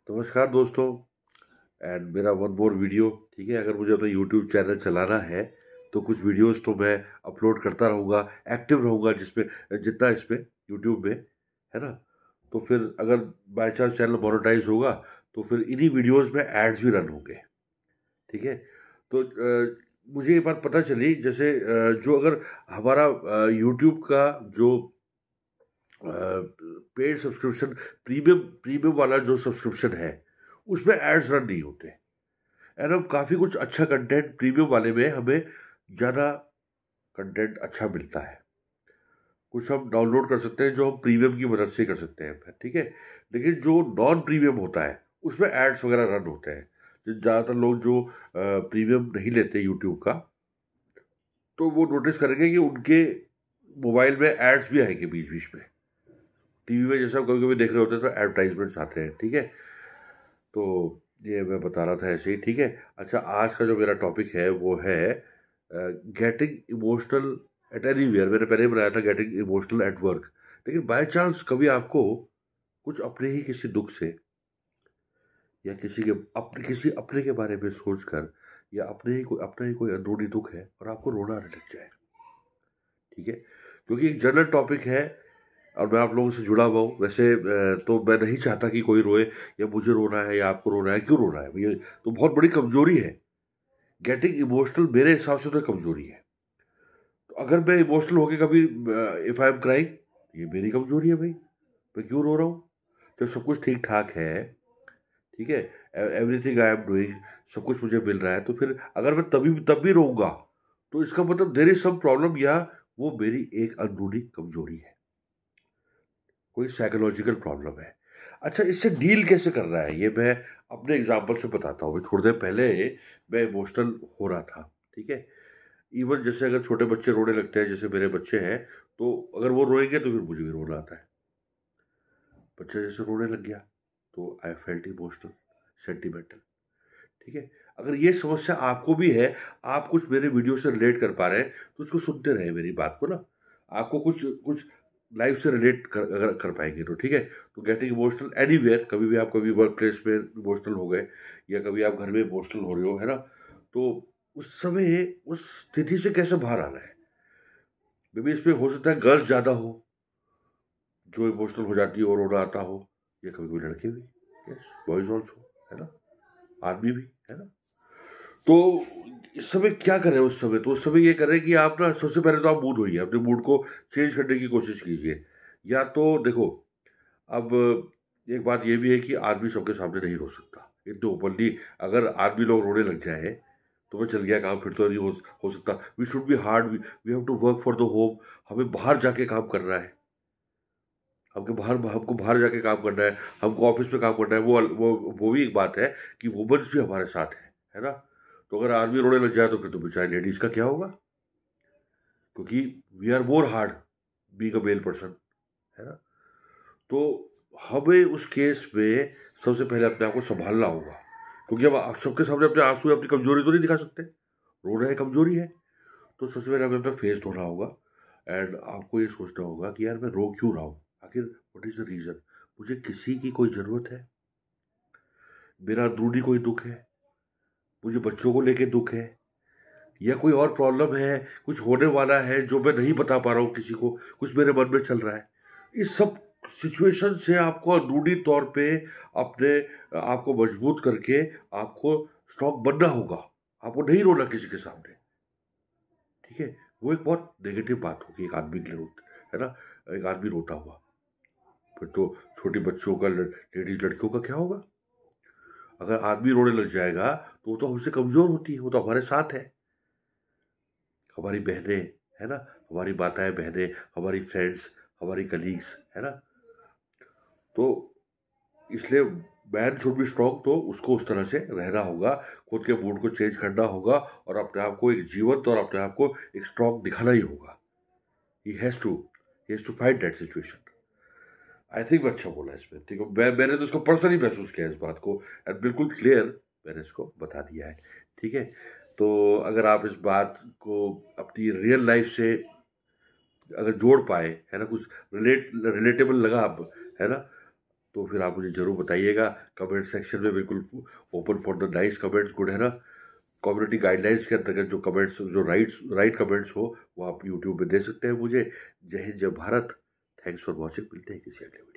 नमस्कार दोस्तों। एंड मेरा वन मोर वीडियो। ठीक है, अगर मुझे अपना यूट्यूब चैनल चलाना है तो कुछ वीडियोस तो मैं अपलोड करता रहूँगा, एक्टिव रहूँगा जिसमें जितना इस पे यूट्यूब में, है ना। तो फिर अगर बाय चांस चैनल मोनेटाइज होगा तो फिर इन्हीं वीडियोस में एड्स भी रन होंगे। ठीक है। तो मुझे ये बात पता चली, जैसे जो अगर हमारा यूट्यूब का जो पेड सब्सक्रिप्शन, प्रीमियम प्रीमियम वाला जो सब्सक्रिप्शन है उसमें एड्स रन नहीं होते। एंड अब काफ़ी कुछ अच्छा कंटेंट प्रीमियम वाले में हमें ज़्यादा कंटेंट अच्छा मिलता है। कुछ हम डाउनलोड कर सकते हैं जो हम प्रीमियम की मदद से कर सकते हैं, ठीक है। लेकिन जो नॉन प्रीमियम होता है उसमें एड्स वगैरह रन होते हैं। ज़्यादातर लोग जो प्रीमियम नहीं लेते यूट्यूब का, तो वो नोटिस करेंगे कि उनके मोबाइल में एड्स भी आएंगे बीच बीच में। टीवी में जैसा कभी कभी देख रहे होते हैं तो एडवर्टाइजमेंट्स आते हैं, ठीक है। तो ये मैं बता रहा था ऐसे ही, ठीक है। अच्छा, आज का जो मेरा टॉपिक है वो है गेटिंग इमोशनल एट एनीवेयर। मैंने पहले ही बनाया था गेटिंग इमोशनल एट वर्क। लेकिन बाय चांस कभी आपको कुछ अपने ही किसी दुख से, या किसी अपने के बारे में सोचकर, या अपना ही कोई अंदरूनी दुख है और आपको रोना आने लग जाए, ठीक है। क्योंकि एक जनरल टॉपिक है और मैं आप लोगों से जुड़ा हुआ हूँ। वैसे तो मैं नहीं चाहता कि कोई रोए, या मुझे रोना है या आपको रोना है। क्यों रोना है भैया? तो बहुत बड़ी कमजोरी है। गेटिंग इमोशनल मेरे हिसाब से तो कमजोरी है। तो अगर मैं इमोशनल होके कभी, इफ आई एम क्राइंग, ये मेरी कमजोरी है भाई। मैं क्यों रो रहा हूँ जब सब कुछ ठीक ठाक है? ठीक है, एवरीथिंग आई एम डूइंग, सब कुछ मुझे मिल रहा है। तो फिर अगर मैं तब भी रोऊंगा तो इसका मतलब देयर इज सम प्रॉब्लम, या वो मेरी एक अंदरूनी कमजोरी है, कोई साइकोलॉजिकल प्रॉब्लम है। अच्छा, इससे डील कैसे कर रहा है ये मैं अपने एग्जाम्पल से बताता हूँ। थोड़ी देर पहले मैं इमोशनल हो रहा था, ठीक है। इवन जैसे अगर छोटे बच्चे रोने लगते हैं, जैसे मेरे बच्चे हैं, तो अगर वो रोएंगे तो फिर मुझे भी रोना आता है। बच्चा जैसे रोने लग गया तो आई फेल्ट इमोशनल, सेंटिमेंटल, ठीक है। अगर ये समस्या आपको भी है, आप कुछ मेरे वीडियो से रिलेट कर पा रहे हैं, तो उसको सुनते रहे मेरी बात को ना। आपको कुछ कुछ लाइफ से रिलेट अगर कर पाएंगे तो ठीक है। तो गेटिंग इमोशनल एनीवेयर, कभी भी आप कभी वर्क प्लेस में इमोशनल हो गए, या कभी आप घर में इमोशनल हो रहे हो, है ना। तो उस समय उस स्थिति से कैसे बाहर आना है? मे बी इसमें हो सकता है गर्ल्स ज़्यादा हो जो इमोशनल हो जाती है और रोना आता हो, या कभी कभी लड़के भी, यस, बॉयज ऑल्सो, है ना, आदमी भी, है ना। तो इस समय क्या करें? उस समय तो उस समय ये करें कि आप ना सबसे पहले तो आप मूड होइए, अपने मूड को चेंज करने की कोशिश कीजिए। या तो देखो, अब एक बात ये भी है कि आदमी सबके सामने नहीं रो सकता इतने ओपनली। अगर आदमी लोग रोने लग जाए तो मैं चल गया काम, फिर तो नहीं हो सकता। We should be hard, we have to work for the home. हमें बाहर जाके काम करना है, हमको बाहर जाके काम करना है, हमको ऑफिस में काम करना है। वो भी एक बात है कि वुमेन्स भी हमारे साथ है ना। तो अगर आदमी रोने लग जाए तो फिर तो बेचारे लेडीज का क्या होगा? क्योंकि we are more hard being a male person, है ना। तो हमें उस केस में सबसे पहले अपने आप को संभालना होगा। क्योंकि अब आप सबके सामने अपने आंसू या अपनी कमजोरी तो नहीं दिखा सकते। रो रहे कमजोरी है। तो सबसे पहले हमें अपना फेस धोना होगा। एंड आपको ये सोचना होगा कि यार मैं रो क्यों रहा हूँ, आखिर व्हाट इज द रीजन। मुझे किसी की कोई ज़रूरत है? मेरा अंदरूनी कोई दुख है? मुझे बच्चों को लेके दुख है? या कोई और प्रॉब्लम है, कुछ होने वाला है जो मैं नहीं बता पा रहा हूँ किसी को, कुछ मेरे मन में चल रहा है? इस सब सिचुएशन से आपको अंदरूनी तौर पे अपने आप को मजबूत करके आपको स्ट्रॉन्ग बनना होगा। आपको नहीं रोना किसी के सामने, ठीक है। वो एक बहुत नेगेटिव बात होगी एक आदमी के लिए, है ना। एक आदमी रोता हुआ, फिर तो छोटे बच्चों का, लेडीज लड़कियों का क्या होगा? अगर आदमी रोने लग जाएगा तो वो तो हमसे कमजोर होती है, वो तो हमारे साथ है, हमारी बहनें, है ना, हमारी माताएं बहनें, हमारी फ्रेंड्स, हमारी कलीग्स, है ना। तो इसलिए मैन शुड बी स्ट्रॉन्ग। तो उसको उस तरह से रहना होगा, खुद के मूड को चेंज करना होगा, और अपने आप को एक जीवंत और अपने आप को एक स्ट्रॉन्ग दिखाना ही होगा। He has to fight that situation. I think मैं अच्छा बोला इसमें, ठीक है। मैंने तो इसको पर्सनली महसूस किया इस बात को, एंड बिल्कुल क्लियर मैंने इसको बता दिया है, ठीक है। तो अगर आप इस बात को अपनी रियल लाइफ से अगर जोड़ पाए, है ना, कुछ रिलेटेबल लगा, आप, है ना, तो फिर आप मुझे ज़रूर बताइएगा कमेंट सेक्शन में। बिल्कुल open for the nice comments, good है ना। कम्युनिटी गाइडलाइंस के अंतर्गत जो कमेंट्स, जो राइट कमेंट्स हो वो आप यूट्यूब पे दे सकते हैं मुझे। जय हिंद, जय भारत। Thanks for watching. मिलते हैं किसी अगले